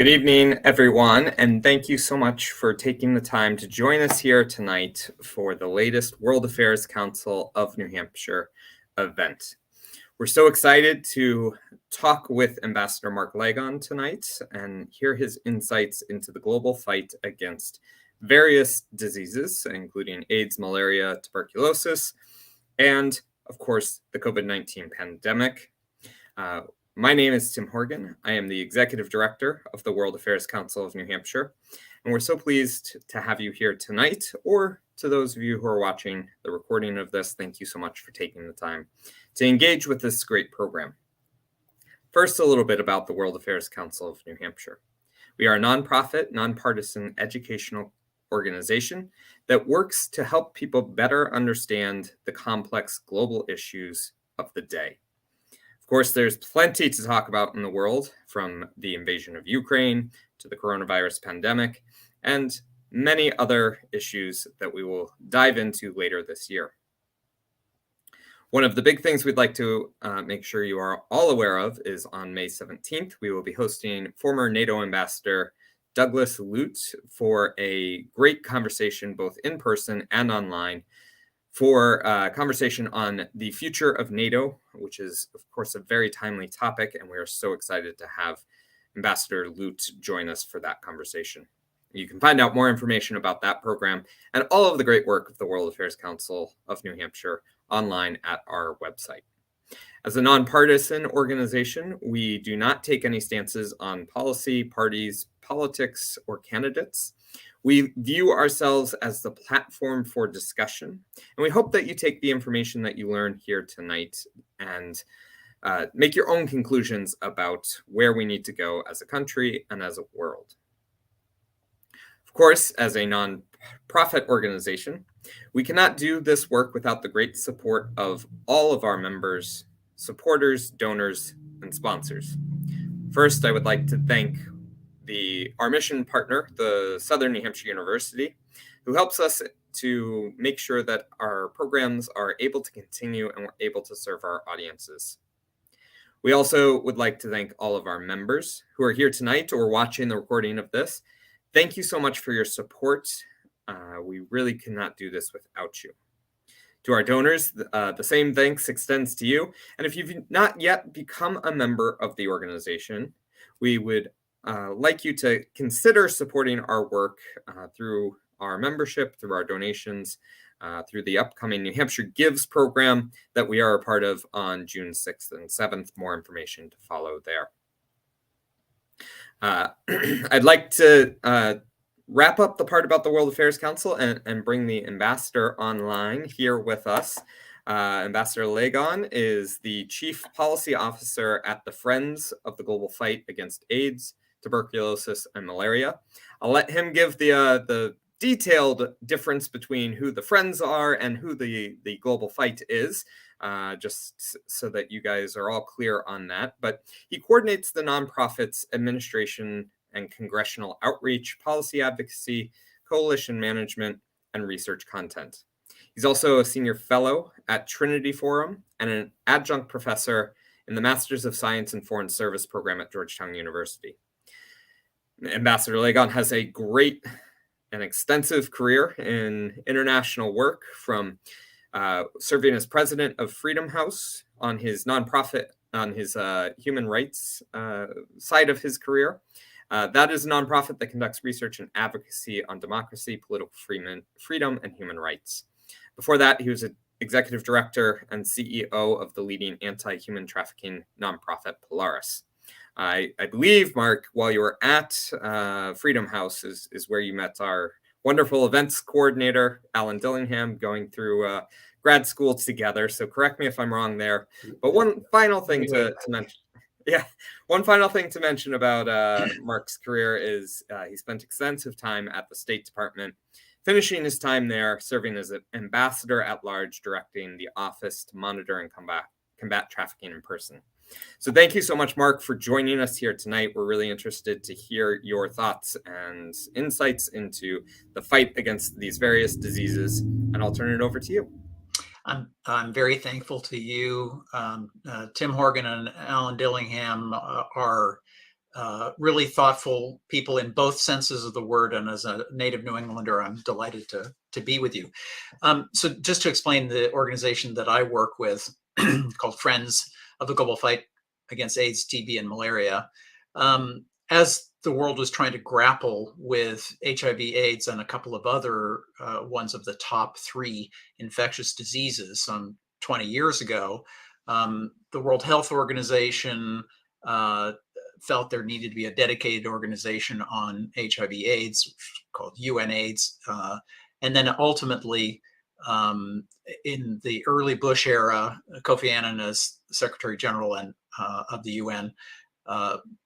Good evening, everyone, and thank you so much for taking the time to join us here tonight for the latest World Affairs Council of New Hampshire event. We're so excited to talk with Ambassador Mark Lagon tonight and hear his insights into the global fight against various diseases, including AIDS, malaria, tuberculosis, and, of course, the COVID-19 pandemic. My name is Tim Horgan. I am the Executive Director of the World Affairs Council of New Hampshire, and we're so pleased to have you here tonight, or to those of you who are watching the recording of this, thank you so much for taking the time to engage with this great program. First, a little bit about the World Affairs Council of New Hampshire. We are a nonprofit, nonpartisan educational organization that works to help people better understand the complex global issues of the day. Of course, there's plenty to talk about in the world, from the invasion of Ukraine to the coronavirus pandemic, and many other issues that we will dive into later this year. One of the big things we'd like to make sure you are all aware of is on May 17th, we will be hosting former NATO Ambassador Douglas Lute for a great conversation, both in person and online, for a conversation on the future of NATO, which is, of course, a very timely topic, and we are so excited to have Ambassador Lute join us for that conversation. You can find out more information about that program and all of the great work of the World Affairs Council of New Hampshire online at our website. As a nonpartisan organization, we do not take any stances on policy, parties, politics, or candidates. We view ourselves as the platform for discussion, and we hope that you take the information that you learn here tonight and make your own conclusions about where we need to go as a country and as a world. Of course, as a nonprofit organization, we cannot do this work without the great support of all of our members, supporters, donors, and sponsors. First, I would like to thank our mission partner, the Southern New Hampshire University, who helps us to make sure that our programs are able to continue and we're able to serve our audiences. We also would like to thank all of our members who are here tonight or watching the recording of this. Thank you so much for your support. We really cannot do this without you. To our donors, the same thanks extends to you. And if you've not yet become a member of the organization, we would like you to consider supporting our work through our membership, through our donations, through the upcoming New Hampshire Gives program that we are a part of on June 6th and 7th. More information to follow there. I'd like to wrap up the part about the World Affairs Council and bring the ambassador online here with us. Ambassador Lagon is the Chief Policy Officer at the Friends of the Global Fight Against AIDS, Tuberculosis and Malaria. I'll let him give the detailed difference between who the Friends are and who the global fight is, just so that you guys are all clear on that. But he coordinates the nonprofit's administration and congressional outreach, policy advocacy, coalition management, and research content. He's also a senior fellow at Trinity Forum and an adjunct professor in the Masters of Science in Foreign Service program at Georgetown University. Ambassador Lagon has a great and extensive career in international work, from serving as president of Freedom House on his nonprofit, on his human rights side of his career. That is a nonprofit that conducts research and advocacy on democracy, political freedom, and human rights. Before that, he was an executive director and CEO of the leading anti-human trafficking nonprofit Polaris. I believe, Mark, while you were at Freedom House is where you met our wonderful events coordinator, Alan Dillingham, going through grad school together. So correct me if I'm wrong there. But one final thing to mention. Yeah, one final thing to mention about Mark's career is he spent extensive time at the State Department, finishing his time there, serving as an ambassador at large, directing the Office to Monitor and Combat Trafficking in Person. So thank you so much, Mark, for joining us here tonight. We're really interested to hear your thoughts and insights into the fight against these various diseases, and I'll turn it over to you. I'm very thankful to you. Tim Horgan and Alan Dillingham are really thoughtful people in both senses of the word. And as a native New Englander, I'm delighted to be with you. So just to explain the organization that I work with called Friends of the Global Fight Against AIDS, TB, and Malaria. As the world was trying to grapple with HIV, AIDS, and a couple of other ones of the top 3 infectious diseases some 20 years ago, the World Health Organization felt there needed to be a dedicated organization on HIV AIDS called UNAIDS. And then ultimately, in the early Bush era, Kofi Annan as Secretary General of the UN,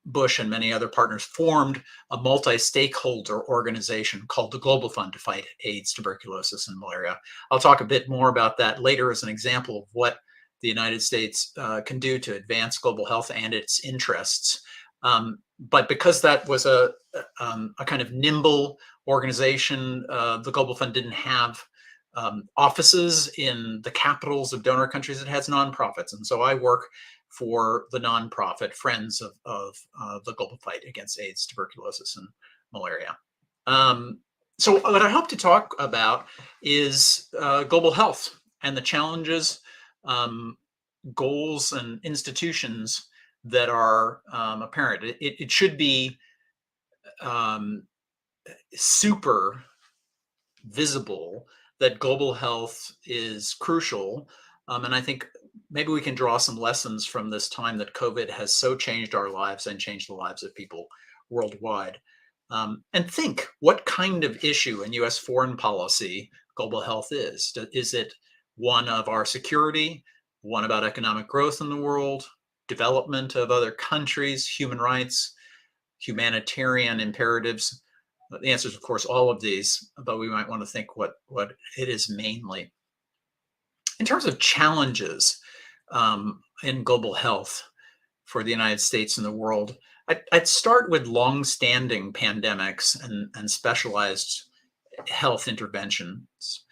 Bush and many other partners formed a multi-stakeholder organization called the Global Fund to fight AIDS, tuberculosis, and malaria. I'll talk a bit more about that later as an example of what the United States can do to advance global health and its interests. But because that was a kind of nimble organization, the Global Fund didn't have offices in the capitals of donor countries. It has nonprofits. And so I work for the nonprofit Friends of the Global Fight Against AIDS, Tuberculosis, and Malaria. So what I hope to talk about is global health and the challenges, goals, and institutions that are apparent. It should be super visible that global health is crucial. And I think maybe we can draw some lessons from this time that COVID has so changed our lives and changed the lives of people worldwide. And think what kind of issue in US foreign policy global health is. Is it one of our security, one about economic growth in the world, development of other countries, human rights, humanitarian imperatives? The answer is, of course, all of these, but we might want to think what it is mainly. In terms of challenges in global health for the United States and the world, I'd start with long-standing pandemics and specialized health interventions.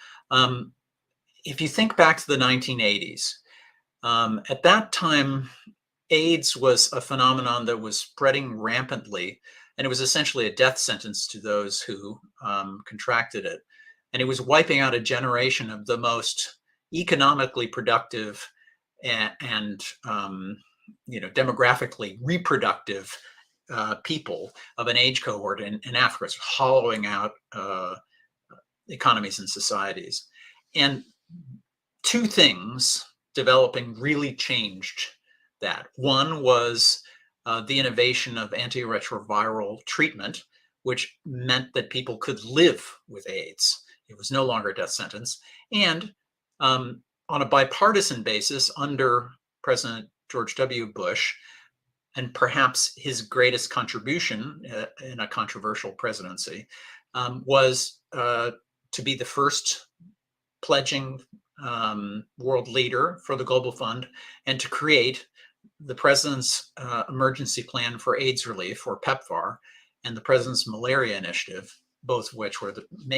If you think back to the 1980s, at that time, AIDS was a phenomenon that was spreading rampantly, and it was essentially a death sentence to those who contracted it. And it was wiping out a generation of the most economically productive and demographically reproductive people of an age cohort in Africa. It's hollowing out economies and societies. And 2 things developing really changed that. One was the innovation of antiretroviral treatment, which meant that people could live with AIDS. It was no longer a death sentence. And on a bipartisan basis, under President George W. Bush, and perhaps his greatest contribution in a controversial presidency, was to be the first pledging world leader for the Global Fund and to create the President's Emergency Plan for AIDS Relief, or PEPFAR, and the President's Malaria Initiative, both of which were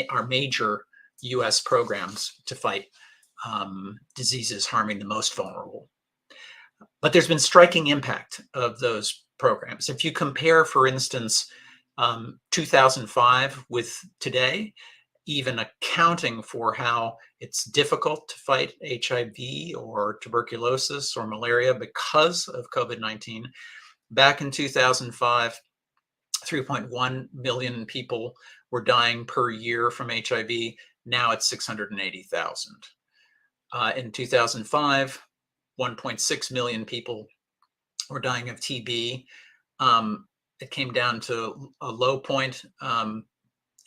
our major U.S. programs to fight diseases harming the most vulnerable. But there's been striking impact of those programs. If you compare, for instance, 2005 with today, even accounting for how it's difficult to fight HIV or tuberculosis or malaria because of COVID-19. Back in 2005, 3.1 million people were dying per year from HIV. Now it's 680,000. In 2005, 1.6 million people were dying of TB. It came down to a low point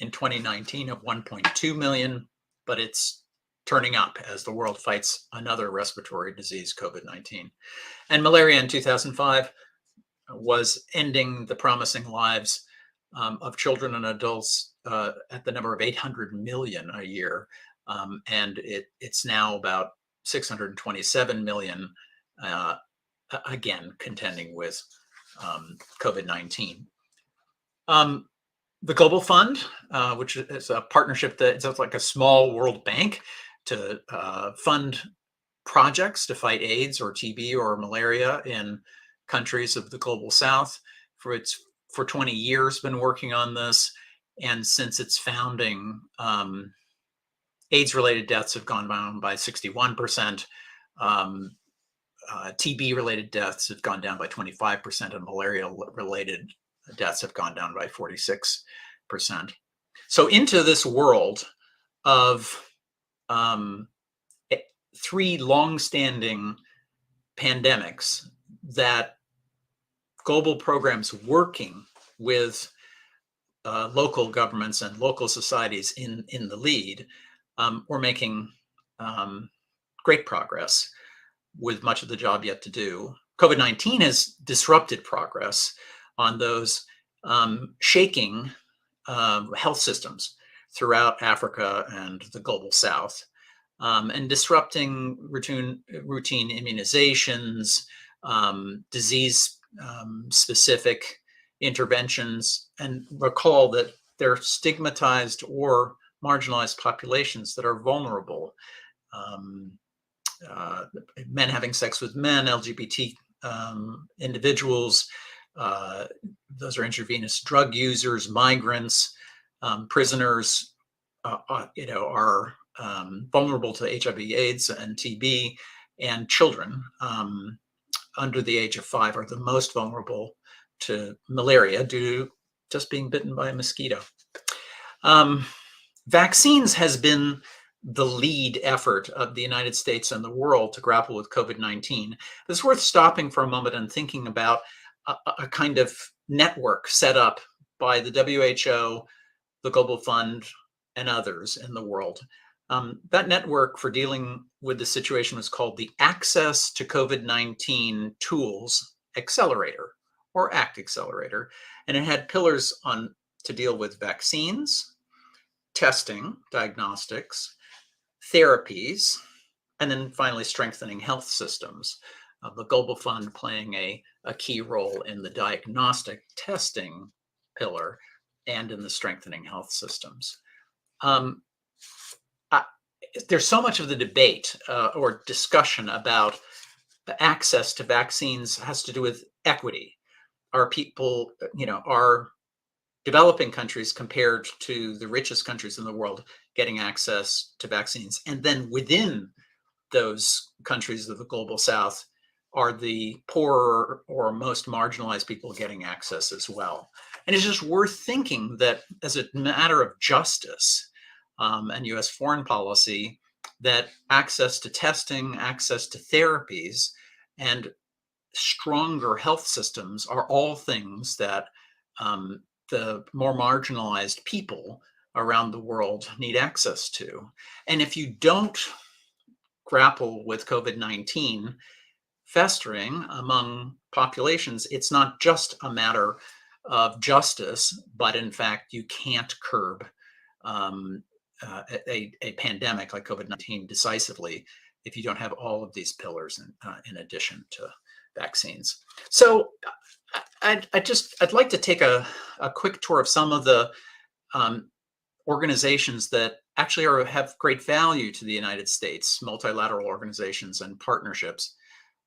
in 2019 of 1.2 million, but it's turning up as the world fights another respiratory disease, COVID-19. And malaria in 2005 was ending the promising lives of children and adults at the number of 800 million a year. And it's now about 627 million, again, contending with COVID-19. The Global Fund, which is a partnership that it's like a small World Bank to fund projects to fight AIDS or TB or malaria in countries of the global South, for 20 years been working on this, and since its founding, AIDS-related deaths have gone down by 61%. TB-related deaths have gone down by 25%, and malaria-related deaths have gone down by 46%. So into this world of 3 long-standing pandemics that global programs working with local governments and local societies in the lead, we're making great progress with much of the job yet to do. COVID-19 has disrupted progress on those shaking health systems throughout Africa and the global South, and disrupting routine immunizations, disease-specific interventions. And recall that they're stigmatized or marginalized populations that are vulnerable. Men having sex with men, LGBT individuals, those are intravenous drug users, migrants, prisoners, are vulnerable to HIV/AIDS and TB, and children under the age of 5 are the most vulnerable to malaria due to just being bitten by a mosquito. Vaccines has been the lead effort of the United States and the world to grapple with COVID-19. It's worth stopping for a moment and thinking about a kind of network set up by the WHO, the Global Fund, and others in the world. That network for dealing with the situation was called the Access to COVID-19 Tools Accelerator, or ACT Accelerator, and it had pillars to deal with vaccines, testing, diagnostics, therapies, and then finally strengthening health systems. The Global Fund playing a key role in the diagnostic testing pillar and in the strengthening health systems. There's so much of the debate or discussion about access to vaccines has to do with equity. Are people, are developing countries compared to the richest countries in the world getting access to vaccines? And then within those countries of the global South, are the poorer or most marginalized people getting access as well? And it's just worth thinking that as a matter of justice and US foreign policy, that access to testing, access to therapies, and stronger health systems are all things that the more marginalized people around the world need access to. And if you don't grapple with COVID-19 festering among populations, it's not just a matter of justice, but in fact, you can't curb a pandemic like COVID-19 decisively if you don't have all of these pillars in addition to vaccines. So I'd like to take a quick tour of some of the organizations that actually have great value to the United States, multilateral organizations and partnerships.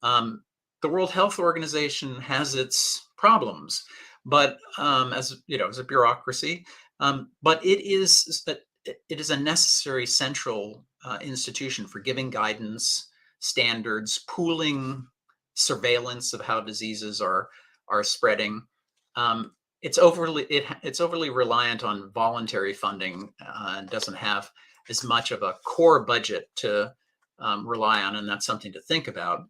The World Health Organization has its problems, but as a bureaucracy, but it is a necessary central institution for giving guidance, standards, pooling surveillance of how diseases are spreading. It's overly reliant on voluntary funding and doesn't have as much of a core budget to rely on, and that's something to think about.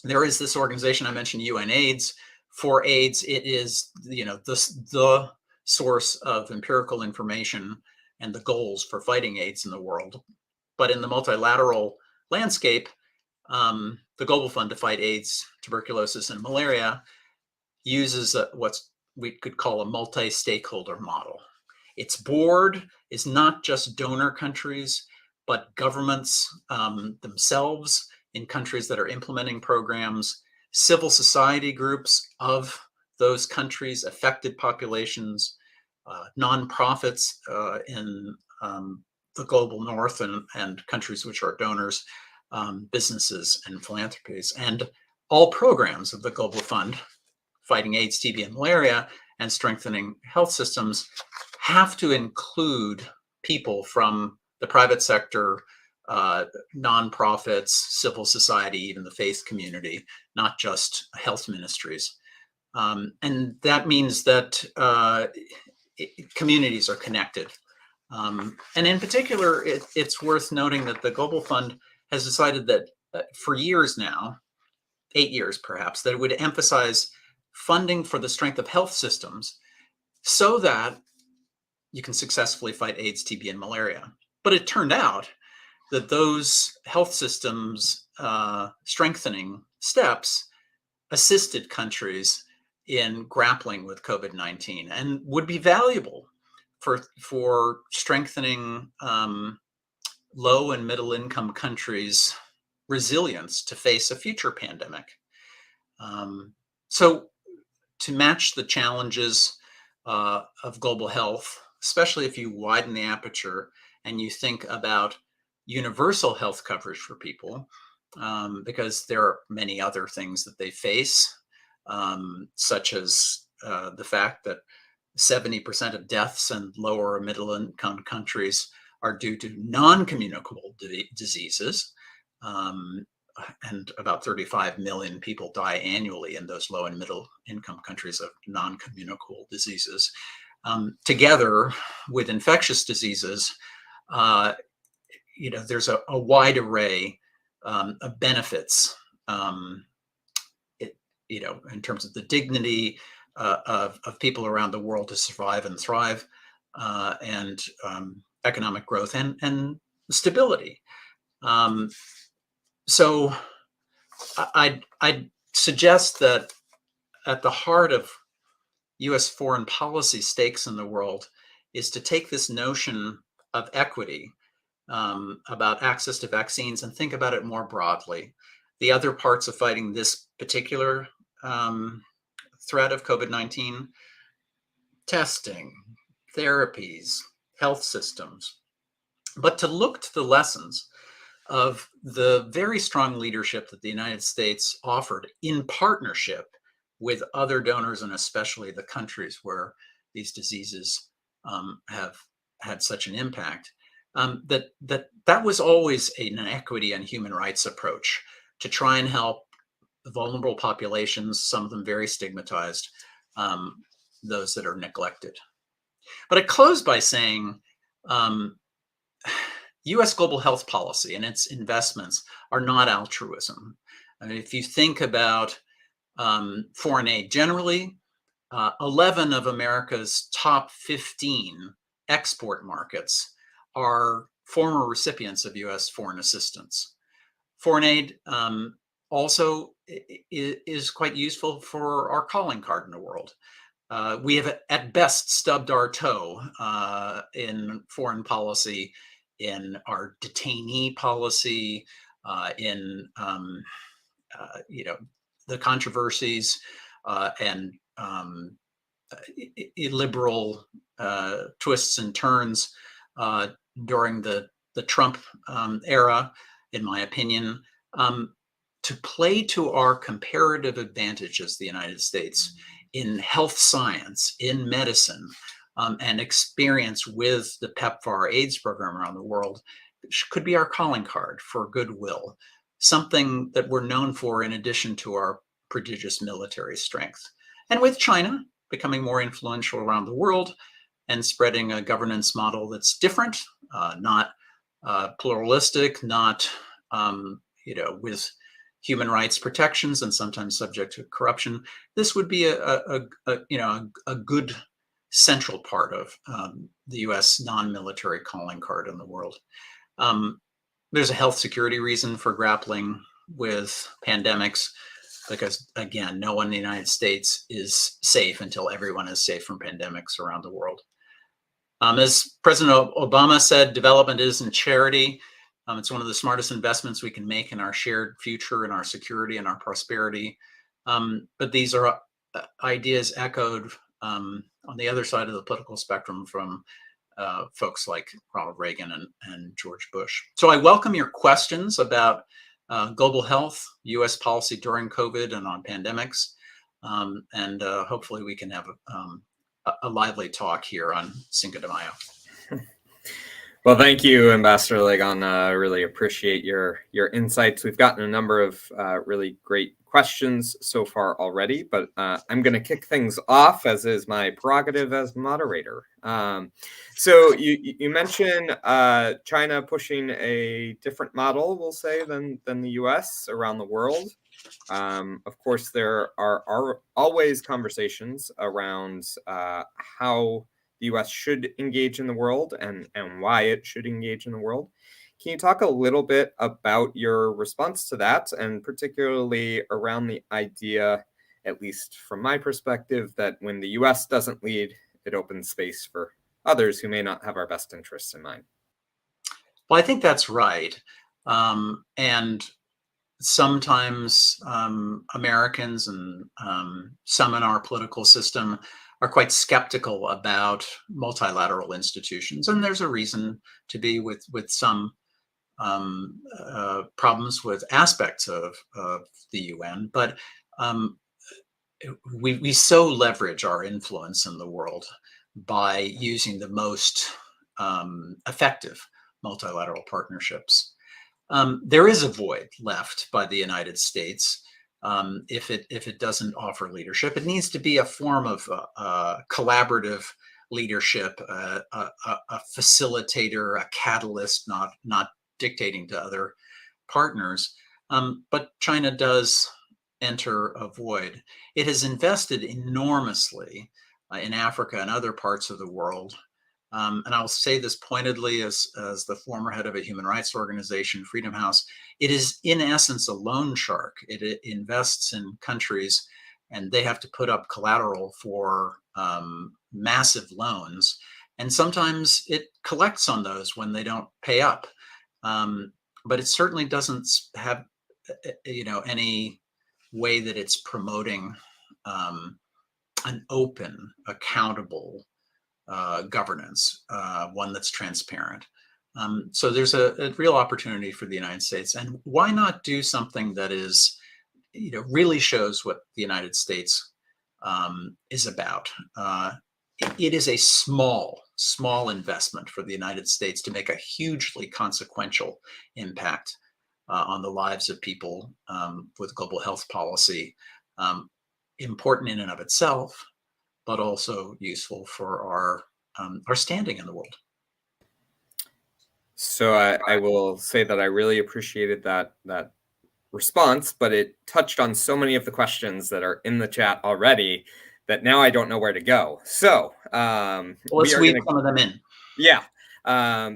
There is this organization I mentioned, UNAIDS. For AIDS, it is the source of empirical information and the goals for fighting AIDS in the world. But in the multilateral landscape, the Global Fund to fight AIDS, tuberculosis, and malaria uses what we could call a multi-stakeholder model. Its board is not just donor countries, but governments themselves in countries that are implementing programs, civil society groups of those countries, affected populations, nonprofits in the global north and countries which are donors, businesses and philanthropies, and all programs of the Global Fund fighting AIDS, TB, and malaria and strengthening health systems have to include people from the private sector, nonprofits, civil society, even the faith community, not just health ministries. And that means that communities are connected. And in particular, it's worth noting that the Global Fund has decided that for years now, 8 years perhaps, that it would emphasize funding for the strength of health systems so that you can successfully fight AIDS, TB, and malaria. But it turned out that those health systems strengthening steps assisted countries in grappling with COVID-19 and would be valuable for strengthening low and middle income countries' resilience to face a future pandemic. So to match the challenges of global health, especially if you widen the aperture and you think about universal health coverage for people, because there are many other things that they face, such as the fact that 70% of deaths in lower or middle income countries are due to non-communicable diseases. And about 35 million people die annually in those low and middle income countries of non-communicable diseases. Together with infectious diseases, there's a wide array of benefits, in terms of the dignity of people around the world to survive and thrive, and economic growth and stability. So I'd suggest that at the heart of U.S. foreign policy stakes in the world is to take this notion of equity, about access to vaccines, and think about it more broadly. The other parts of fighting this particular threat of COVID-19, testing, therapies, health systems, but to look to the lessons of the very strong leadership that the United States offered in partnership with other donors, and especially the countries where these diseases have had such an impact. That was always an equity and human rights approach to try and help vulnerable populations, some of them very stigmatized, those that are neglected. But I close by saying U.S. global health policy and its investments are not altruism. I mean, if you think about foreign aid generally, 11 of America's top 15 export markets are former recipients of U.S. foreign assistance. Foreign aid also is quite useful for our calling card in the world. We have at best stubbed our toe in foreign policy, in our detainee policy, in the controversies and illiberal twists and turns during the Trump era, in my opinion, to play to our comparative advantage as the United States in health science, in medicine, and experience with the PEPFAR AIDS program around the world could be our calling card for goodwill, something that we're known for in addition to our prodigious military strength. And with China becoming more influential around the world and spreading a governance model that's different, not pluralistic, not with human rights protections and sometimes subject to corruption, this would be a good central part of the U.S. non-military calling card in the world. There's a health security reason for grappling with pandemics, because again, no one in the United States is safe until everyone is safe from pandemics around the world. As President Obama said, development isn't charity. It's one of the smartest investments we can make in our shared future, in our security, and our prosperity. But these are ideas echoed on the other side of the political spectrum from folks like Ronald Reagan and George Bush. So I welcome your questions about global health, U.S. policy during COVID and on pandemics. and hopefully we can have a lively talk here on Cinco de Mayo. Well, thank you, Ambassador Lagon. I really appreciate your insights. We've gotten a number of really great questions so far already, but I'm going to kick things off, as is my prerogative as moderator. So you mentioned China pushing a different model, we'll say, than the U.S. around the world. Of course, there are always conversations around how the U.S. should engage in the world and why it should engage in the world. Can you talk a little bit about your response to that, and particularly around the idea, at least from my perspective, that when the U.S. doesn't lead, it opens space for others who may not have our best interests in mind? Well, I think that's right. And sometimes Americans and some in our political system are quite skeptical about multilateral institutions, and there's a reason to be with some problems with aspects of the UN. But we so leverage our influence in the world by using the most effective multilateral partnerships. There is a void left by the United States if it doesn't offer leadership. It needs to be a form of collaborative leadership, a facilitator, a catalyst, not dictating to other partners. But China does enter a void. It has invested enormously in Africa and other parts of the world. And I'll say this pointedly as the former head of a human rights organization, Freedom House. It is in essence a loan shark. It invests in countries and they have to put up collateral for massive loans. And sometimes it collects on those when they don't pay up. But it certainly doesn't have any way that it's promoting an open, accountable governance, one that's transparent. So there's a real opportunity for the United States. And why not do something that is, really shows what the United States is about? It is a small investment for the United States to make a hugely consequential impact on the lives of people with global health policy, important in and of itself, but also useful for our standing in the world. So I will say that I really appreciated that response, but it touched on so many of the questions that are in the chat already that now I don't know where to go. So let's weave some of them in. Yeah.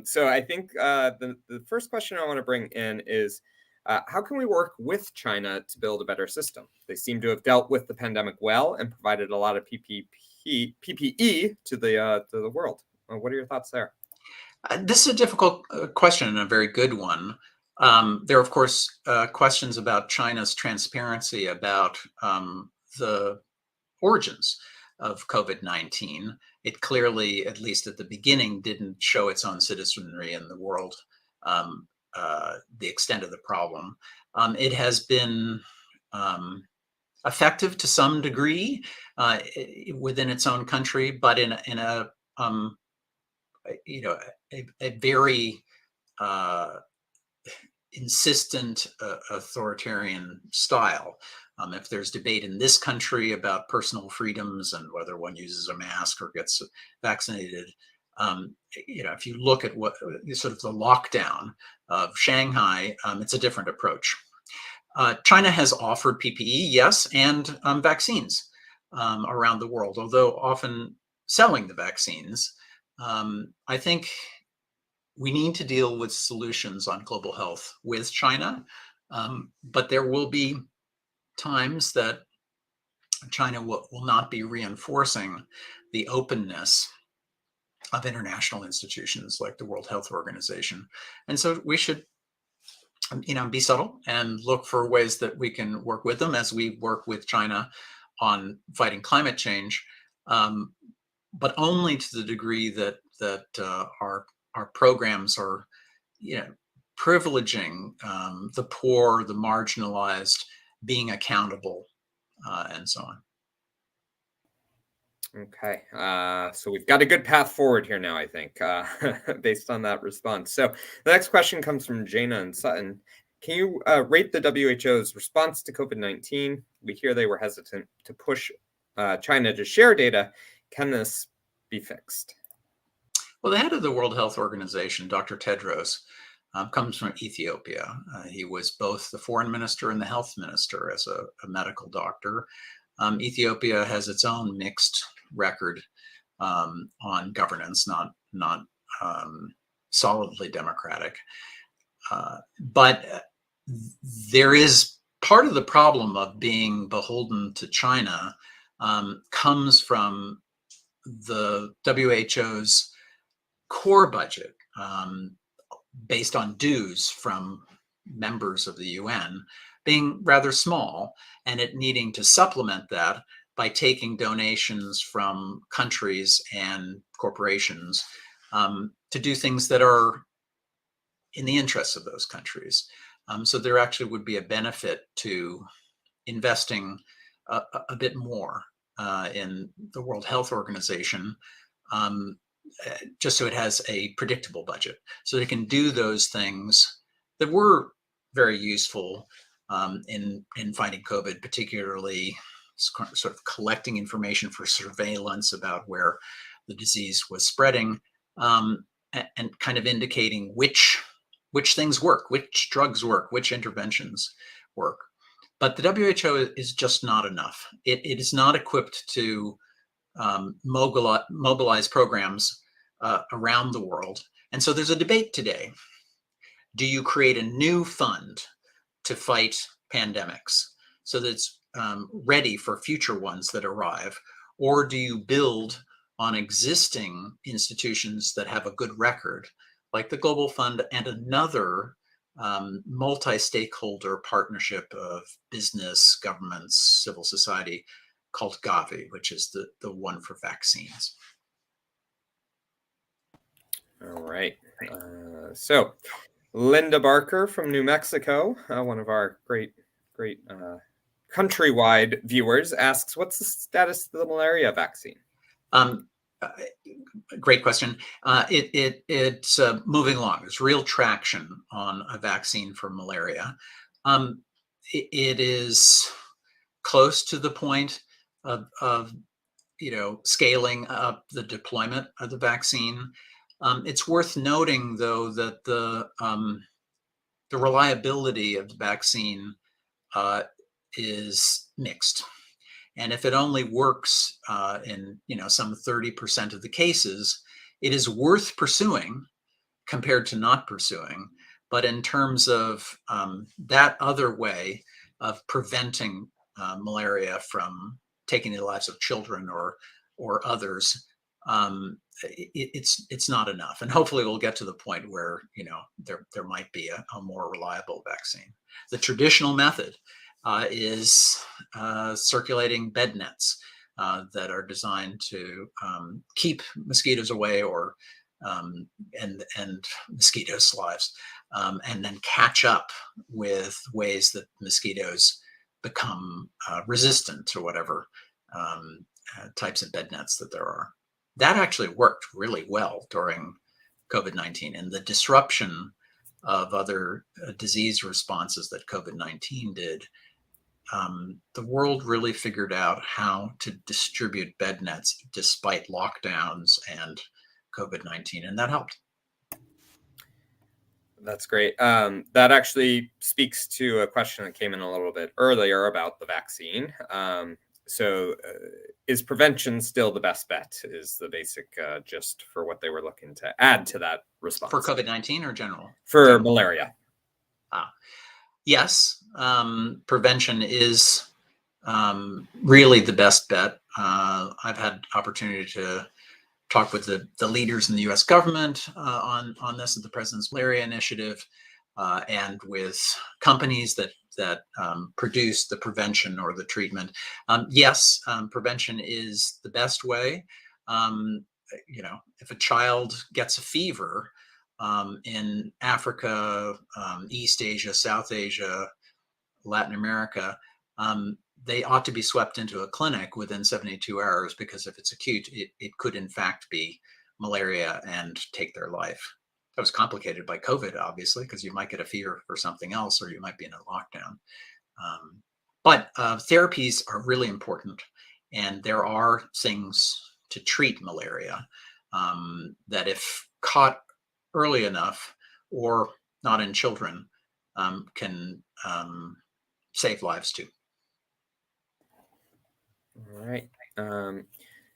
So I think the first question I want to bring in is, how can we work with China to build a better system? They seem to have dealt with the pandemic well and provided a lot of PPE to the world. What are your thoughts there? This is a difficult question and a very good one. There are, of course, questions about China's transparency about the origins of COVID-19. It clearly, at least at the beginning, didn't show its own citizenry in the world the extent of the problem. It has been effective to some degree within its own country, but in a very insistent authoritarian style. If there's debate in this country about personal freedoms and whether one uses a mask or gets vaccinated, if you look at what sort of the lockdown of Shanghai, it's a different approach. China has offered PPE, yes, and vaccines around the world, although often selling the vaccines. I think we need to deal with solutions on global health with China, but there will be times that China will not be reinforcing the openness of international institutions like the World Health Organization. And so we should, be subtle and look for ways that we can work with them as we work with China on fighting climate change, but only to the degree that our programs are, privileging the poor, the marginalized, being accountable, and so on. Okay, so we've got a good path forward here now, I think, based on that response. So the next question comes from Jaina and Sutton. Can you rate the WHO's response to COVID-19? We hear they were hesitant to push China to share data. Can this be fixed? Well, the head of the World Health Organization, Dr. Tedros, comes from Ethiopia. He was both the foreign minister and the health minister as a medical doctor. Ethiopia has its own mixed record on governance, not solidly democratic. But there is part of the problem of being beholden to China comes from the WHO's core budget, based on dues from members of the UN, being rather small, and it needing to supplement that by taking donations from countries and corporations to do things that are in the interests of those countries. So there actually would be a benefit to investing a bit more in the World Health Organization, just so it has a predictable budget, so they can do those things that were very useful in fighting COVID, particularly sort of collecting information for surveillance about where the disease was spreading, and kind of indicating which things work, which drugs work, which interventions work. But the WHO is just not enough. It is not equipped to mobilize programs around the world. And so there's a debate today. Do you create a new fund to fight pandemics so that it's ready for future ones that arrive? Or do you build on existing institutions that have a good record, like the Global Fund and another multi-stakeholder partnership of business, governments, civil society called Gavi, which is the one for vaccines? All right. So Linda Barker from New Mexico, one of our great countrywide viewers, asks, what's the status of the malaria vaccine? Great question. It's moving along. There's real traction on a vaccine for malaria. It is close to the point of scaling up the deployment of the vaccine. It's worth noting, though, that the reliability of the vaccine is mixed. And if it only works in some 30% of the cases, it is worth pursuing compared to not pursuing. But in terms of that other way of preventing malaria from taking the lives of children or others, it's not enough. And hopefully we'll get to the point where there might be a more reliable vaccine. The traditional method is circulating bed nets that are designed to keep mosquitoes away and mosquitoes' lives, and then catch up with ways that mosquitoes become resistant to whatever types of bed nets that there are. That actually worked really well during COVID-19, and the disruption of other disease responses that COVID-19 did. The world really figured out how to distribute bed nets despite lockdowns and COVID-19, and that helped. That's great. That actually speaks to a question that came in a little bit earlier about the vaccine. So is prevention still the best bet, is the basic gist for what they were looking to add to that response. For COVID-19 or general? For malaria. Yes, prevention is really the best bet. I've had opportunity to talk with the leaders in the U.S. government on this at the President's Malaria Initiative, and with companies that produce the prevention or the treatment. Yes, prevention is the best way. If a child gets a fever in Africa, East Asia, South Asia, Latin America, they ought to be swept into a clinic within 72 hours, because if it's acute, it could in fact be malaria and take their life. That was complicated by COVID, obviously, because you might get a fever for something else, or you might be in a lockdown. But therapies are really important, and there are things to treat malaria that, if caught early enough or not in children, can save lives too. All right.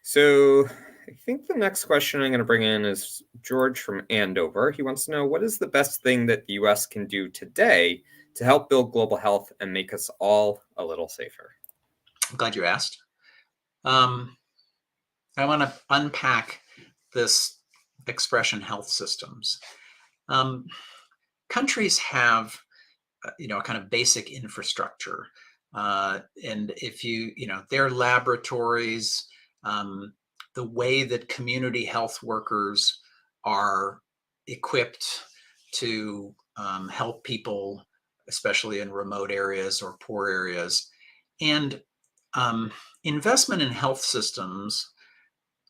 So I think the next question I'm going to bring in is George from Andover. He wants to know, what is the best thing that the U.S. can do today to help build global health and make us all a little safer? I'm glad you asked. I want to unpack this expression, health systems. Countries have, a kind of basic infrastructure. And if their laboratories, the way that community health workers are equipped to help people, especially in remote areas or poor areas, and investment in health systems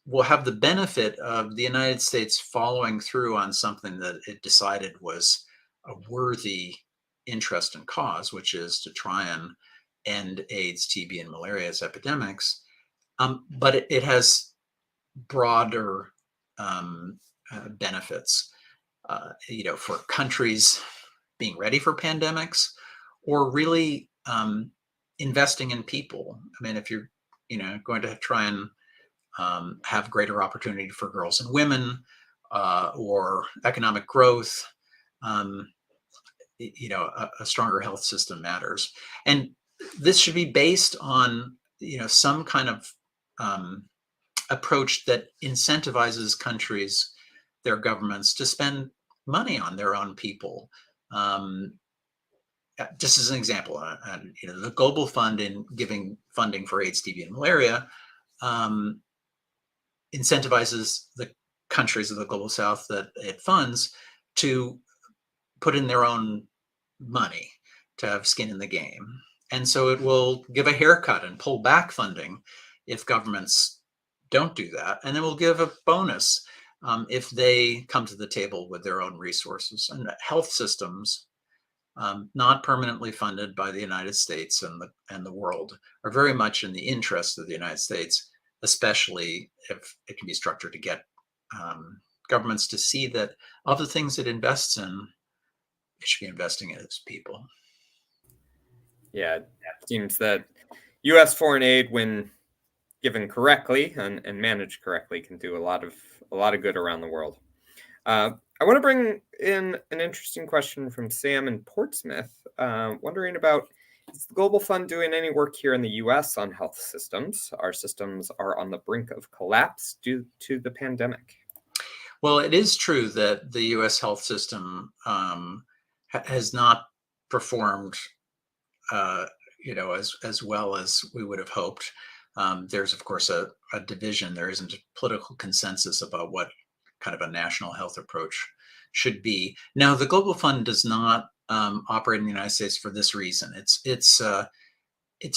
will have the benefit of the United States following through on something that it decided was a worthy interest and cause, which is to try and end AIDS, TB, and malaria as epidemics. But it has broader benefits, for countries being ready for pandemics, or really investing in people. I mean, if you're, going to try and have greater opportunity for girls and women, or economic growth, a stronger health system matters. And this should be based on, some kind of approach that incentivizes countries, their governments, to spend money on their own people. Just as an example, the Global Fund, in giving funding for AIDS, TB, and malaria, incentivizes the countries of the Global South that it funds to put in their own money, to have skin in the game. And so it will give a haircut and pull back funding if governments don't do that. And then we'll give a bonus if they come to the table with their own resources. And health systems, not permanently funded by the United States and the world, are very much in the interest of the United States, especially if it can be structured to get governments to see that of the things it invests in, it should be investing in its people. Yeah, it seems that U.S. foreign aid, when given correctly and managed correctly, can do a lot of good around the world. I want to bring in an interesting question from Sam in Portsmouth, wondering about, is the Global Fund doing any work here in the U.S. on health systems? Our systems are on the brink of collapse due to the pandemic. Well, it is true that the U.S. health system has not performed, as well as we would have hoped. There's, of course, a division. There isn't a political consensus about what kind of a national health approach should be. Now, the Global Fund does not operate in the United States for this reason. Its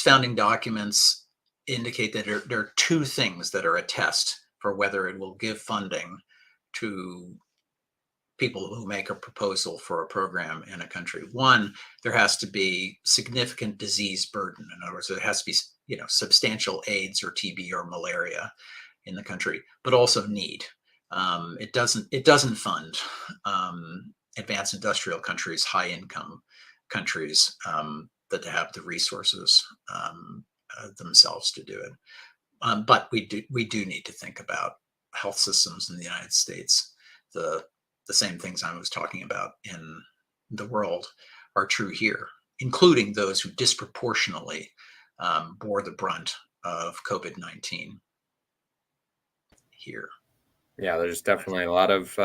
founding documents indicate that there are two things that are a test for whether it will give funding to people who make a proposal for a program in a country. One, there has to be significant disease burden. In other words, there has to be, substantial AIDS or TB or malaria in the country, but also need. It doesn't fund advanced industrial countries, high income countries that have the resources themselves to do it. But we do need to think about health systems in the United States. The same things I was talking about in the world are true here, including those who disproportionately bore the brunt of COVID-19 here. Yeah, there's definitely a lot of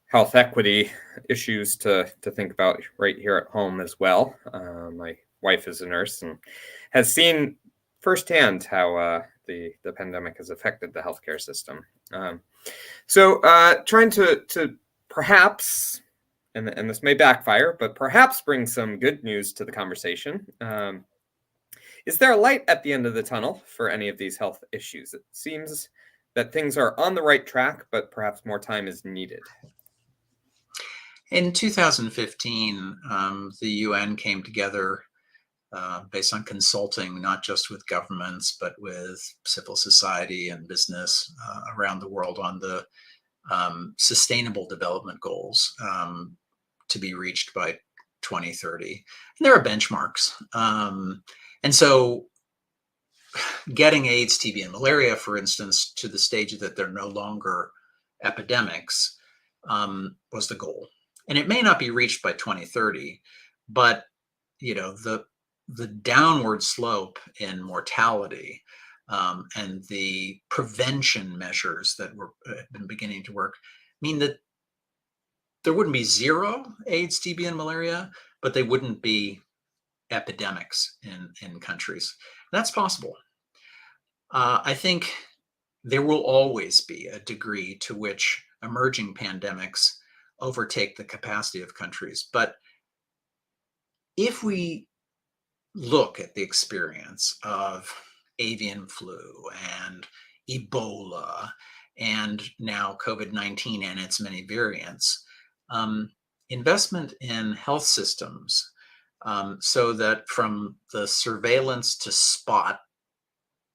health equity issues to think about right here at home as well. My wife is a nurse and has seen firsthand how the pandemic has affected the healthcare system. So trying to perhaps, and this may backfire, but perhaps bring some good news to the conversation. Is there a light at the end of the tunnel for any of these health issues? It seems that things are on the right track, but perhaps more time is needed. In 2015, the UN came together based on consulting, not just with governments, but with civil society and business around the world on the sustainable development goals to be reached by 2030. And there are benchmarks. And so getting AIDS, TB, and malaria, for instance, to the stage that they're no longer epidemics was the goal. And it may not be reached by 2030, but the downward slope in mortality and the prevention measures that have been beginning to work mean that there wouldn't be zero AIDS, TB, and malaria, but they wouldn't be epidemics in countries. That's possible. I think there will always be a degree to which emerging pandemics overtake the capacity of countries. But if we look at the experience of avian flu and Ebola and now COVID-19 and its many variants, investment in health systems so that from the surveillance to spot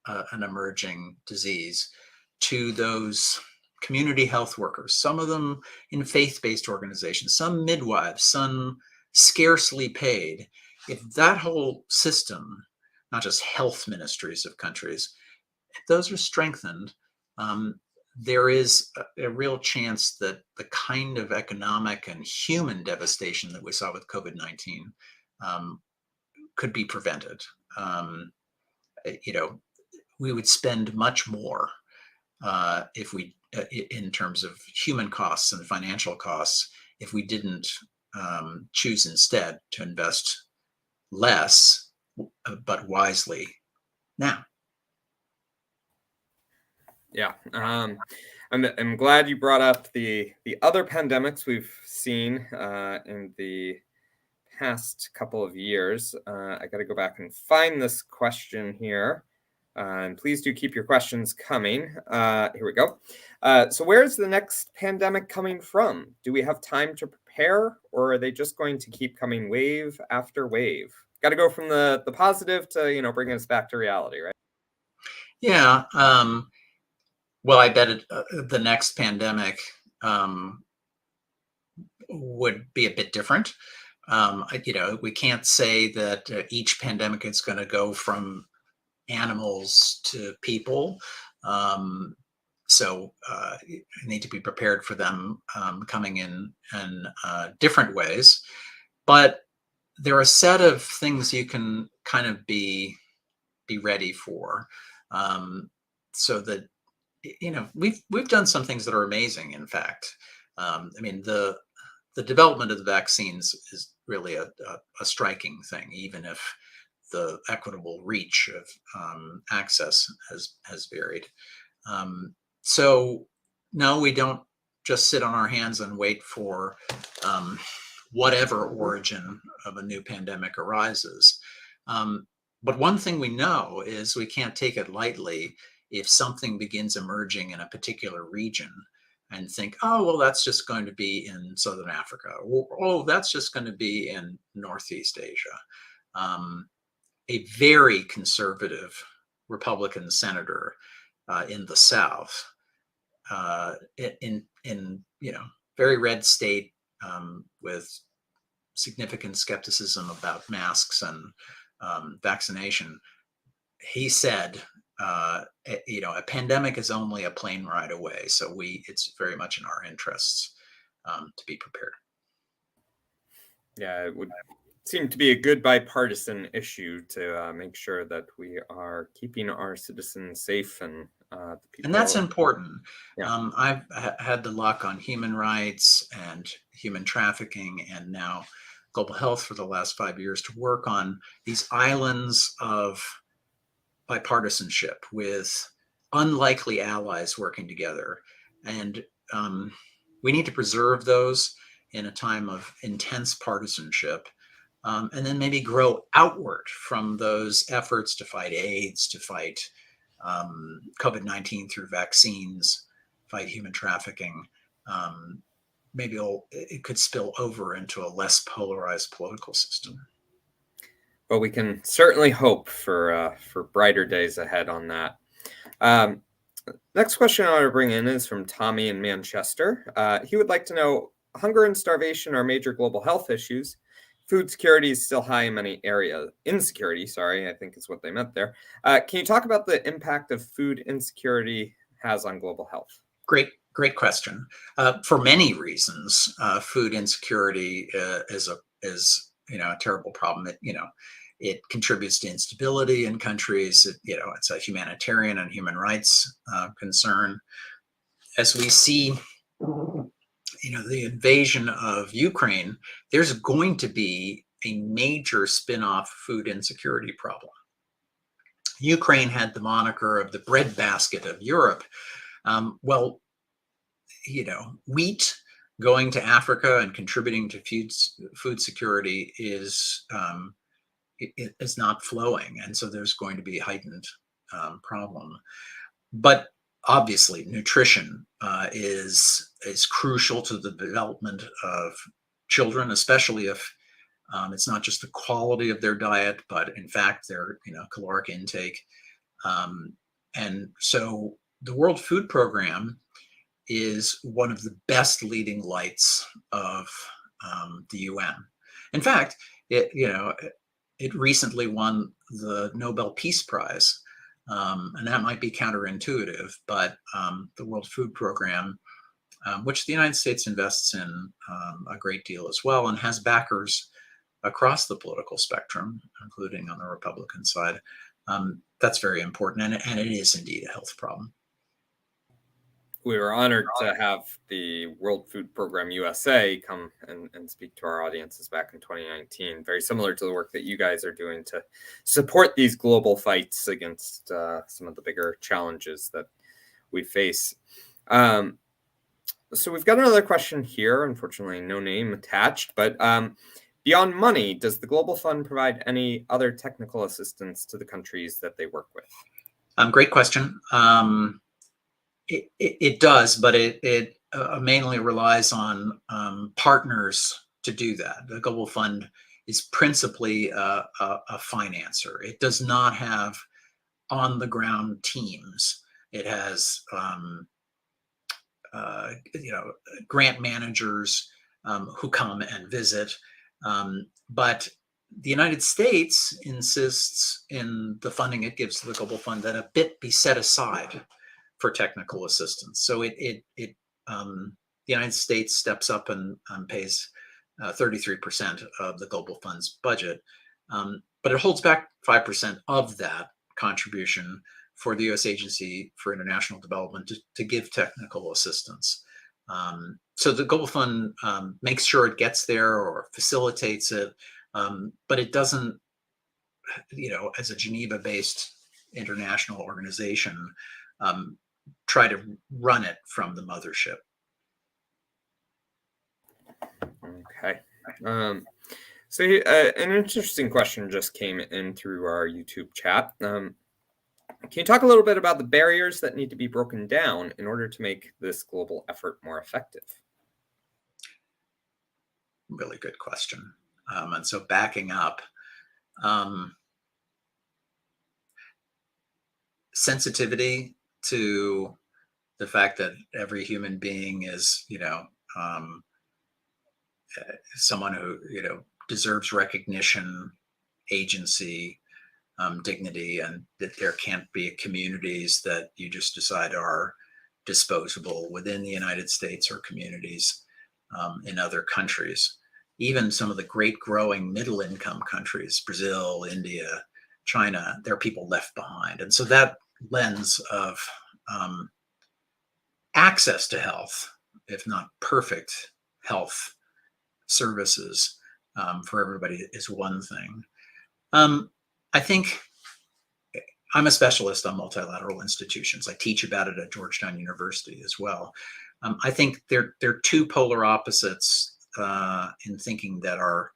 an emerging disease to those community health workers, some of them in faith-based organizations, some midwives, some scarcely paid. If that whole system, not just health ministries of countries, if those are strengthened, there is a real chance that the kind of economic and human devastation that we saw with COVID-19 could be prevented. We would spend much more if we, in terms of human costs and financial costs, if we didn't choose instead to invest less, but wisely now. Yeah, I'm glad you brought up the other pandemics we've seen in the past couple of years. I got to go back and find this question here. And please do keep your questions coming. Here we go. So where is the next pandemic coming from? Do we have time to prepare, or are they just going to keep coming wave after wave? Got to go from the positive to, bringing us back to reality, right? Yeah. Well, I bet the next pandemic would be a bit different. We can't say that each pandemic is going to go from animals to people. So you need to be prepared for them coming in different ways. But there are a set of things you can kind of be ready for. So that, we've done some things that are amazing, in fact. The development of the vaccines is really a striking thing, even if the equitable reach of access has varied. So no, we don't just sit on our hands and wait for whatever origin of a new pandemic arises. But one thing we know is we can't take it lightly if something begins emerging in a particular region and think, oh, well, that's just going to be in Southern Africa, or oh, that's just going to be in Northeast Asia. A very conservative Republican senator in the South, in very red state with significant skepticism about masks and vaccination, he said, a pandemic is only a plane ride away. So it's very much in our interests to be prepared. Yeah, it would seem to be a good bipartisan issue to make sure that we are keeping our citizens safe and the people. And that's important. Yeah. I've had the luck on human rights and human trafficking and now global health for the last 5 years to work on these islands of bipartisanship with unlikely allies working together. And we need to preserve those in a time of intense partisanship. and then maybe grow outward from those efforts to fight AIDS, to fight COVID-19 through vaccines, fight human trafficking. Maybe it could spill over into a less polarized political system. But we can certainly hope for brighter days ahead on that. Next question I want to bring in is from Tommy in Manchester. He would like to know, hunger and starvation are major global health issues. Food security is still high in many areas. Insecurity, sorry, I think is what they meant there. Can you talk about the impact of food insecurity has on global health? Great question. For many reasons, food insecurity is a terrible problem. It contributes to instability in countries. It's a humanitarian and human rights concern. As we see, the invasion of Ukraine, there's going to be a major spin-off food insecurity problem. Ukraine had the moniker of the breadbasket of Europe. Wheat going to Africa and contributing to food security is not flowing, and so there's going to be a heightened problem. But obviously, nutrition is crucial to the development of children, especially if it's not just the quality of their diet, but in fact their caloric intake. And so the World Food Program is one of the best leading lights of the UN. In fact, it recently won the Nobel Peace Prize, and that might be counterintuitive, but the World Food Program, which the United States invests in a great deal as well, and has backers across the political spectrum, including on the Republican side, that's very important, and it is indeed a health problem. We were honored to have the World Food Program USA come and speak to our audiences back in 2019. Very similar to the work that you guys are doing to support these global fights against some of the bigger challenges that we face. So we've got another question here, unfortunately no name attached, but beyond money, does the Global Fund provide any other technical assistance to the countries that they work with? Great question. It does, but it mainly relies on partners to do that. The Global Fund is principally a financer. It does not have on-the-ground teams. It has grant managers who come and visit, but the United States insists in the funding it gives to the Global Fund that a bit be set aside for technical assistance. So the United States steps up and pays 33% of the Global Fund's budget, but it holds back 5% of that contribution for the U.S. Agency for International Development to give technical assistance. So the Global Fund makes sure it gets there or facilitates it, but it doesn't, as a Geneva-based international organization, try to run it from the mothership. Okay. So an interesting question just came in through our YouTube chat. Can you talk a little bit about the barriers that need to be broken down in order to make this global effort more effective? Really good question. And so backing up, sensitivity to the fact that every human being is, someone who, deserves recognition, agency, dignity, and that there can't be communities that you just decide are disposable within the United States or communities in other countries. Even some of the great growing middle income countries, Brazil, India, China, there are people left behind. And so that lens of access to health, if not perfect health services for everybody, is one thing. I think I'm a specialist on multilateral institutions. I teach about it at Georgetown University as well. I think there are two polar opposites in thinking that are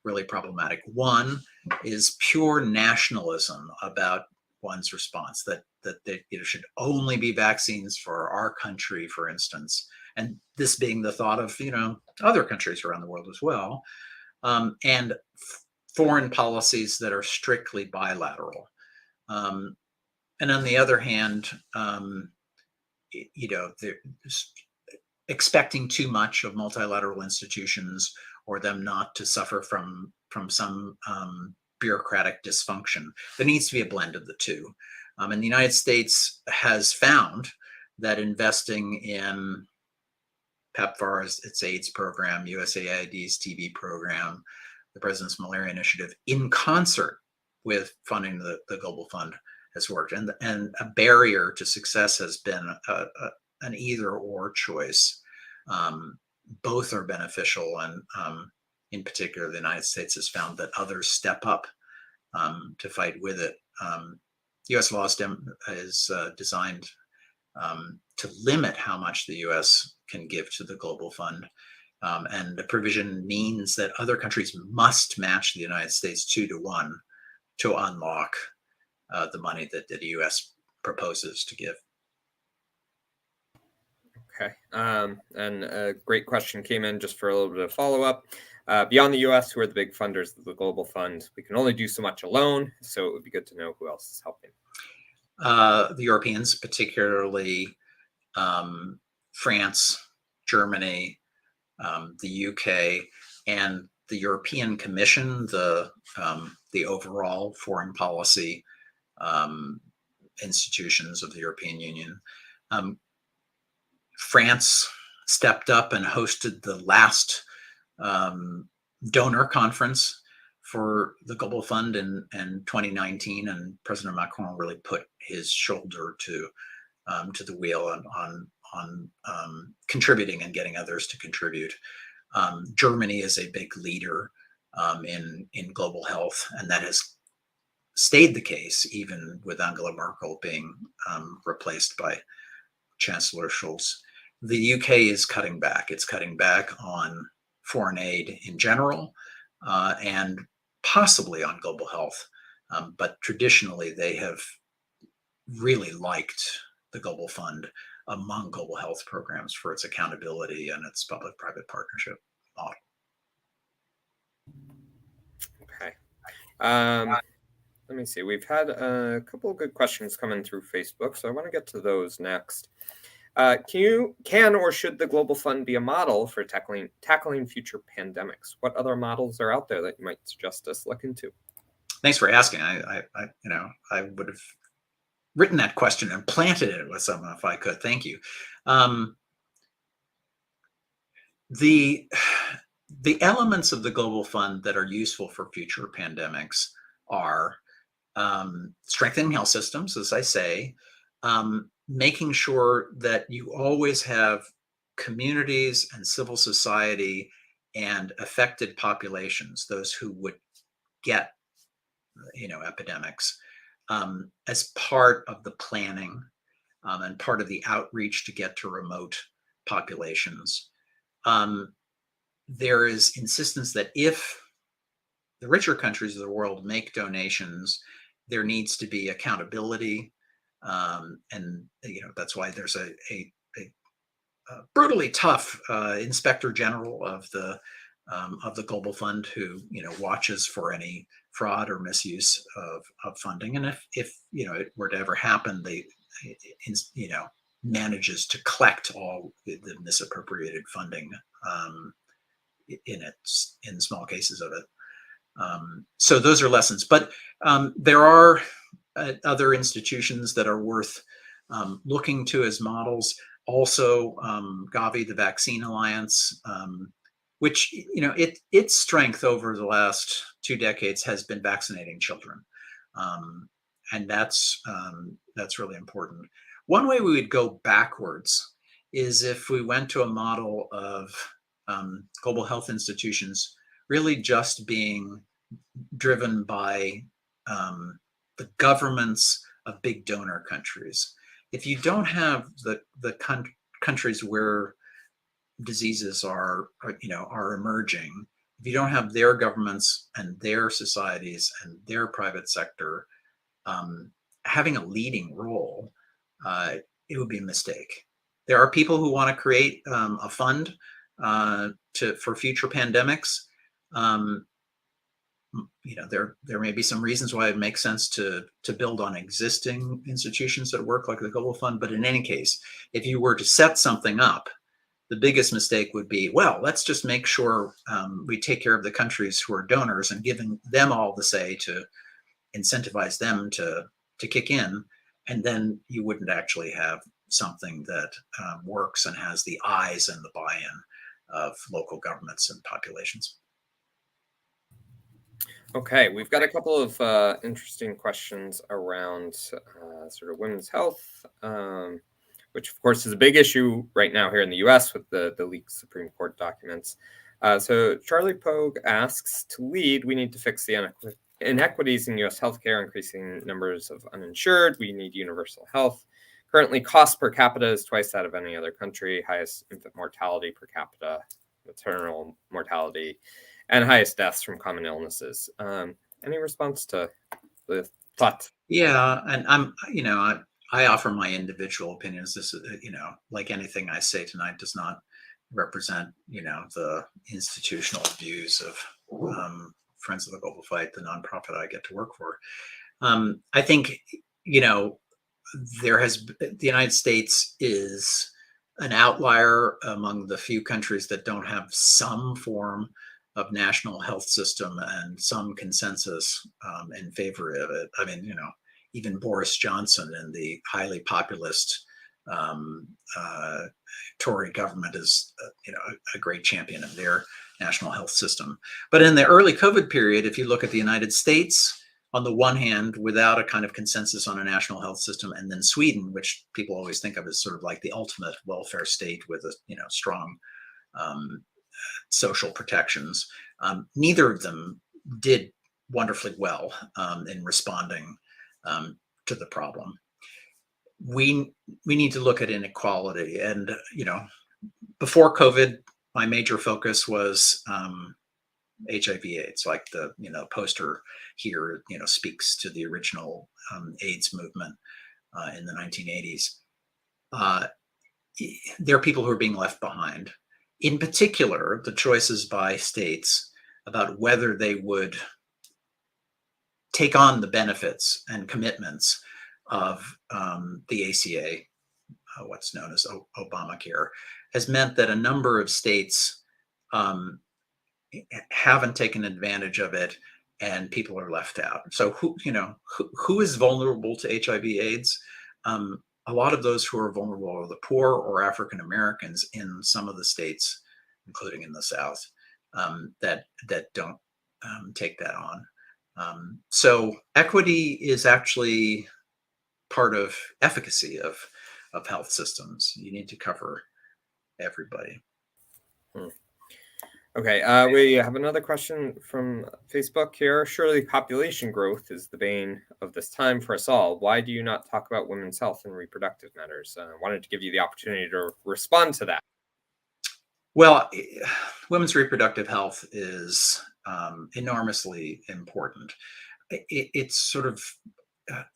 really problematic. One is pure nationalism about one's response, that there should only be vaccines for our country, for instance, and this being the thought of other countries around the world as well, and foreign policies that are strictly bilateral. And on the other hand, there's expecting too much of multilateral institutions, or them not to suffer from some bureaucratic dysfunction. There needs to be a blend of the two. And the United States has found that investing in PEPFAR's, its AIDS program, USAID's TB program, the President's Malaria Initiative, in concert with funding the Global Fund, has worked. And a barrier to success has been an either-or choice. Both are beneficial, and in particular, the United States has found that others step up to fight with it. U.S. law is designed to limit how much the U.S. can give to the Global Fund. And the provision means that other countries must match the United States 2-to-1 to unlock the money that the U.S. proposes to give. Okay. And a great question came in just for a little bit of follow-up. Beyond the U.S., who are the big funders of the Global Fund? We can only do so much alone, so it would be good to know who else is helping. The Europeans, particularly France, Germany, the UK, and the European Commission, the overall foreign policy institutions of the European Union. France stepped up and hosted the last donor conference for the Global Fund in 2019, and President Macron really put his shoulder to the wheel on contributing and getting others to contribute. Germany is a big leader in global health, and that has stayed the case even with Angela Merkel being replaced by Chancellor Scholz. The UK is cutting back. It's cutting back on foreign aid in general, and possibly on global health. But traditionally, they have really liked the Global Fund among global health programs for its accountability and its public-private partnership model. Okay. Let me see. We've had a couple of good questions coming through Facebook, so I want to get to those next. Can or should the Global Fund be a model for tackling future pandemics? What other models are out there that you might suggest us look into? Thanks for asking. I would have written that question and planted it with someone if I could. Thank you. The elements of the Global Fund that are useful for future pandemics are strengthening health systems, as I say, making sure that you always have communities and civil society and affected populations, those who would get, epidemics, as part of the planning and part of the outreach to get to remote populations. There is insistence that if the richer countries of the world make donations, there needs to be accountability. And that's why there's a brutally tough inspector general of the Global Fund who watches for any fraud or misuse of funding. And if it were to ever happen, they manages to collect all the misappropriated funding in small cases of it. So those are lessons, but there are other institutions that are worth looking to as models. Also, Gavi, the Vaccine Alliance, which its strength over the last 2 decades has been vaccinating children, and that's really important. One way we would go backwards is if we went to a model of global health institutions really just being driven by the governments of big donor countries. If you don't have the countries where diseases are emerging, if you don't have their governments and their societies and their private sector having a leading role, it would be a mistake. There are people who want to create a fund for future pandemics. There may be some reasons why it makes sense to build on existing institutions that work, like the Global Fund. But in any case, if you were to set something up, the biggest mistake would be, well, let's just make sure we take care of the countries who are donors and giving them all the say to incentivize them to kick in, and then you wouldn't actually have something that works and has the eyes and the buy-in of local governments and populations. Okay, we've got a couple of interesting questions around sort of women's health, which of course is a big issue right now here in the US with the leaked Supreme Court documents. So Charlie Pogue asks, to lead, we need to fix the inequities in US healthcare, increasing numbers of uninsured. We need universal health. Currently, cost per capita is twice that of any other country, highest infant mortality per capita, maternal mortality, and highest deaths from common illnesses. Any response to the thought? Yeah, and I offer my individual opinions. This is, like anything I say tonight does not represent, the institutional views of Friends of the Global Fight, the nonprofit I get to work for. I think, the United States is an outlier among the few countries that don't have some form of national health system and some consensus in favor of it. I mean, even Boris Johnson and the highly populist Tory government is, a great champion of their national health system. But in the early COVID period, if you look at the United States, on the one hand, without a kind of consensus on a national health system, and then Sweden, which people always think of as sort of like the ultimate welfare state with a strong social protections, neither of them did wonderfully well in responding to the problem. We need to look at inequality, and before COVID, my major focus was HIV/AIDS. Like the poster here, speaks to the original AIDS movement in the 1980s. There are people who are being left behind. In particular, the choices by states about whether they would take on the benefits and commitments of the ACA, what's known as Obamacare, has meant that a number of states haven't taken advantage of it, and people are left out. So who is vulnerable to HIV/AIDS? A lot of those who are vulnerable are the poor or African Americans in some of the states, including in the South, that don't take that on. So equity is actually part of efficacy of health systems. You need to cover everybody. Okay, we have another question from Facebook here. Surely population growth is the bane of this time for us all. Why do you not talk about women's health and reproductive matters? I wanted to give you the opportunity to respond to that. Well, women's reproductive health is enormously important. It's sort of,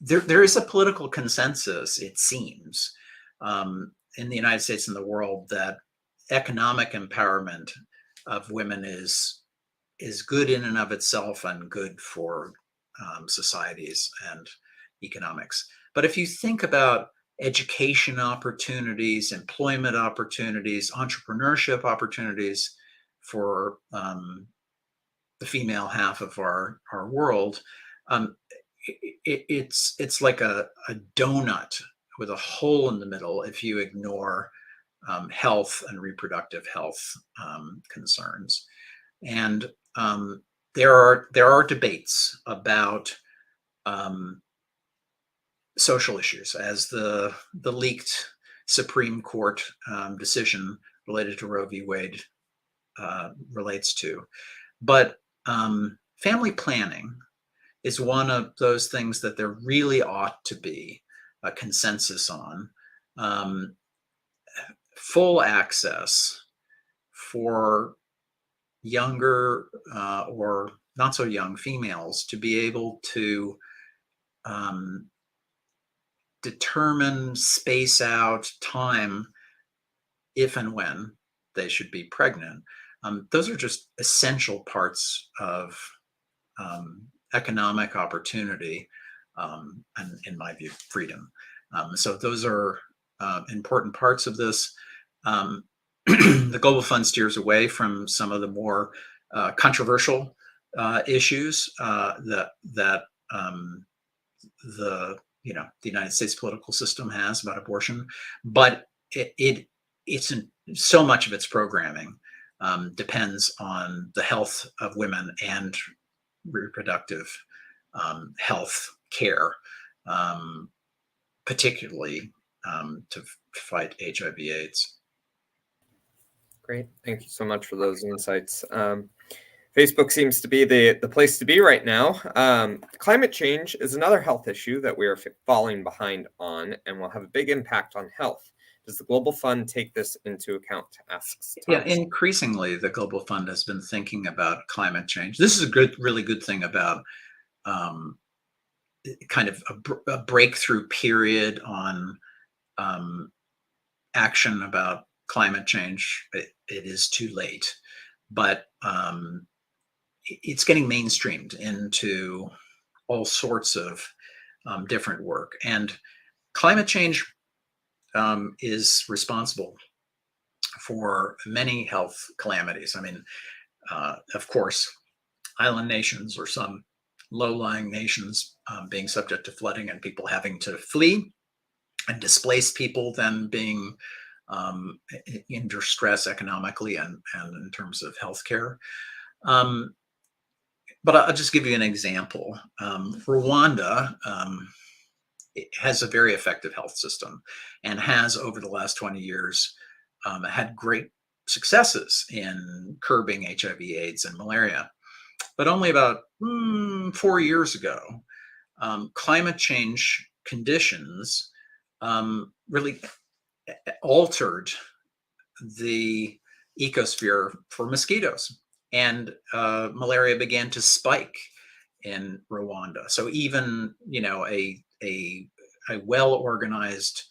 there is a political consensus, it seems, in the United States and the world that economic empowerment of women is good in and of itself and good for societies and economics. But if you think about education opportunities, employment opportunities, entrepreneurship opportunities for the female half of our world, it's like a donut with a hole in the middle if you ignore health and reproductive health concerns. And there are debates about social issues, as the leaked Supreme Court decision related to Roe v. Wade relates to. But family planning is one of those things that there really ought to be a consensus on. Full access for younger or not so young females to be able to determine, space out time if and when they should be pregnant. Those are just essential parts of economic opportunity and, in my view, freedom. So those are important parts of this. The Global Fund steers away from some of the more controversial issues that the United States political system has about abortion, but it's so much of its programming depends on the health of women and reproductive health care, particularly to fight HIV/AIDS. Great. Thank you so much for those insights. Facebook seems to be the place to be right now. Climate change is another health issue that we are falling behind on and will have a big impact on health. Does the Global Fund take this into account? Asks Tom. Yeah, increasingly, the Global Fund has been thinking about climate change. This is really good thing about kind of a breakthrough period on action about climate change. It is too late, but it's getting mainstreamed into all sorts of different work. And climate change is responsible for many health calamities. I mean, of course, island nations or some low-lying nations being subject to flooding and people having to flee, and displaced people then being in distress economically and in terms of healthcare. But I'll just give you an example. Rwanda has a very effective health system and has, over the last 20 years, had great successes in curbing HIV/AIDS and malaria. But only about 4 years ago, climate change conditions really altered the ecosphere for mosquitoes, and malaria began to spike in Rwanda. So even a well-organized,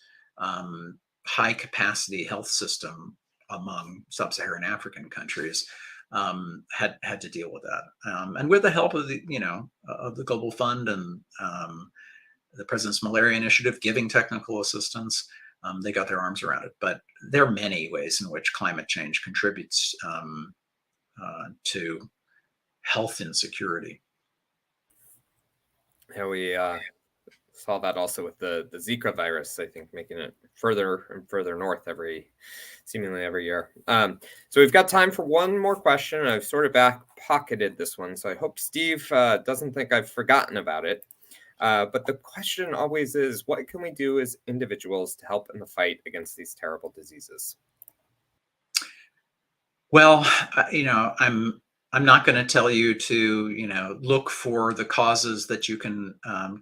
high-capacity health system among sub-Saharan African countries had to deal with that, and with the help of the Global Fund and the President's Malaria Initiative giving technical assistance, they got their arms around it. But there are many ways in which climate change contributes to health insecurity. Yeah, we saw that also with the Zika virus, I think, making it further and further north seemingly every year. So we've got time for one more question. I've sort of back-pocketed this one, so I hope Steve doesn't think I've forgotten about it. But the question always is, what can we do as individuals to help in the fight against these terrible diseases? Well, I'm not going to tell you to, look for the causes that you can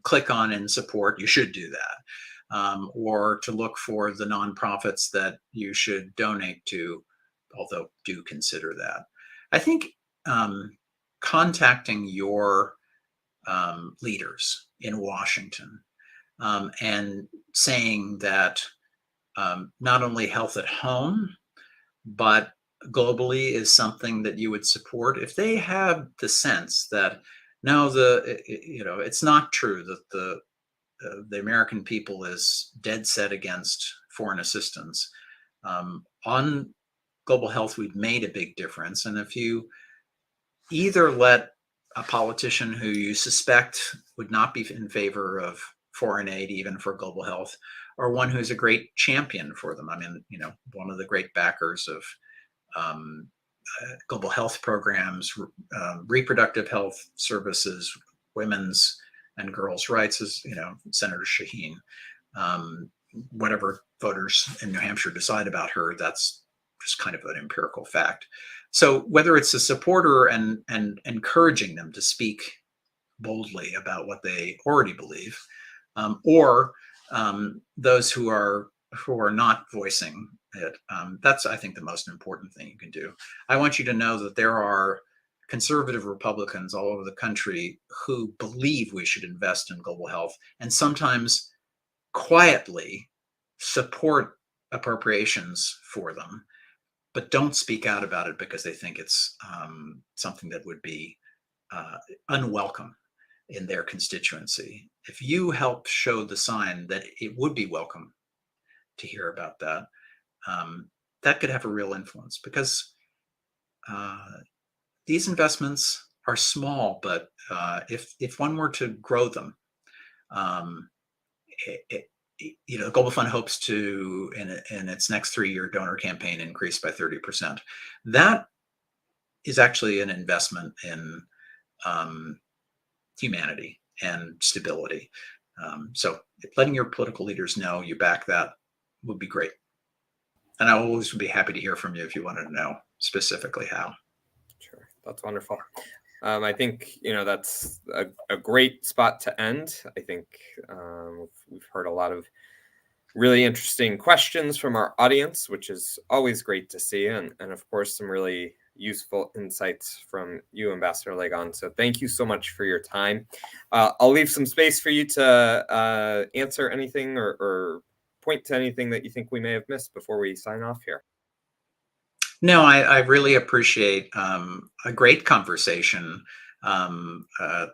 click on and support. You should do that. Or to look for the nonprofits that you should donate to, although do consider that. I think contacting your leaders in Washington and saying that not only health at home, but globally is something that you would support. If they have the sense that no, it's not true that the American people is dead set against foreign assistance on global health, we've made a big difference. And if you either let a politician who you suspect would not be in favor of foreign aid, even for global health, or one who's a great champion for them. I mean, one of the great backers of global health programs, reproductive health services, women's and girls' rights is, Senator Shaheen. Whatever voters in New Hampshire decide about her, that's just kind of an empirical fact. So whether it's a supporter and encouraging them to speak boldly about what they already believe, or those who are who are not voicing it. That's, I think, the most important thing you can do. I want you to know that there are conservative Republicans all over the country who believe we should invest in global health and sometimes quietly support appropriations for them, but don't speak out about it because they think it's something that would be unwelcome in their constituency. If you help show the sign that it would be welcome to hear about that, that could have a real influence, because these investments are small, but if one were to grow them, the Global Fund hopes to, in its next 3-year donor campaign, increase by 30%. That is actually an investment in humanity and stability. So letting your political leaders know you back that would be great. And I always would be happy to hear from you if you wanted to know specifically how. Sure, that's wonderful. I think, that's a great spot to end. I think we've heard a lot of really interesting questions from our audience, which is always great to see. And of course, some really useful insights from you, Ambassador Lagon. So thank you so much for your time. I'll leave some space for you to answer anything or point to anything that you think we may have missed before we sign off here. No, I really appreciate a great conversation. The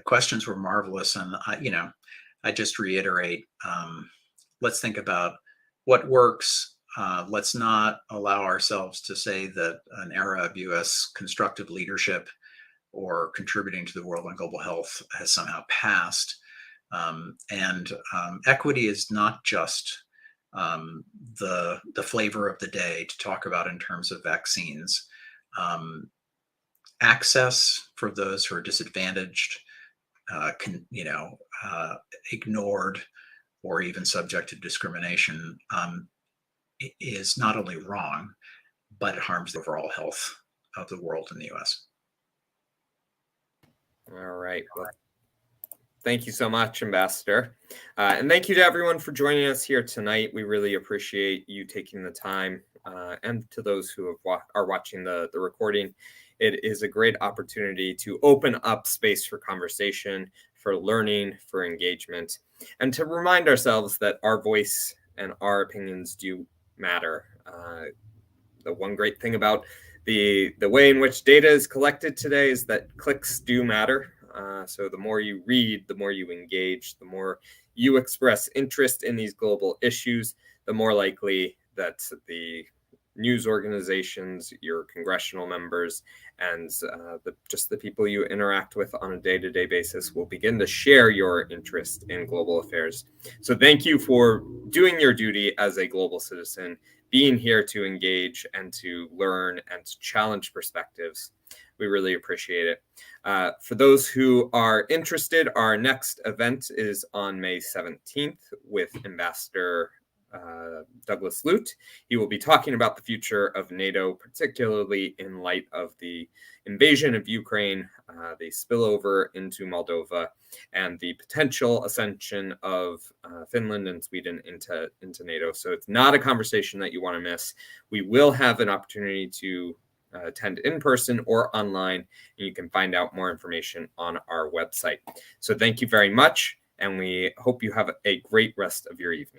questions were marvelous, and I just reiterate, let's think about what works. Let's not allow ourselves to say that an era of U.S. constructive leadership or contributing to the world on global health has somehow passed. And equity is not just the flavor of the day to talk about in terms of vaccines. Access for those who are disadvantaged, ignored, or even subject to discrimination is not only wrong, but it harms the overall health of the world and the U.S. All right. Well, thank you so much, Ambassador. And thank you to everyone for joining us here tonight. We really appreciate you taking the time. And to those who are watching the recording, it is a great opportunity to open up space for conversation, for learning, for engagement, and to remind ourselves that our voice and our opinions do matter. The one great thing about the way in which data is collected today is that clicks do matter. So the more you read, the more you engage, the more you express interest in these global issues, the more likely that the news organizations, your congressional members, and just the people you interact with on a day-to-day basis will begin to share your interest in global affairs. So thank you for doing your duty as a global citizen, being here to engage and to learn and to challenge perspectives. We really appreciate it. For those who are interested, our next event is on May 17th with Ambassador Douglas Lute. He will be talking about the future of NATO, particularly in light of the invasion of Ukraine, the spillover into Moldova, and the potential ascension of Finland and Sweden into NATO. So it's not a conversation that you want to miss. We will have an opportunity to attend in person or online, and you can find out more information on our website. So thank you very much, and we hope you have a great rest of your evening.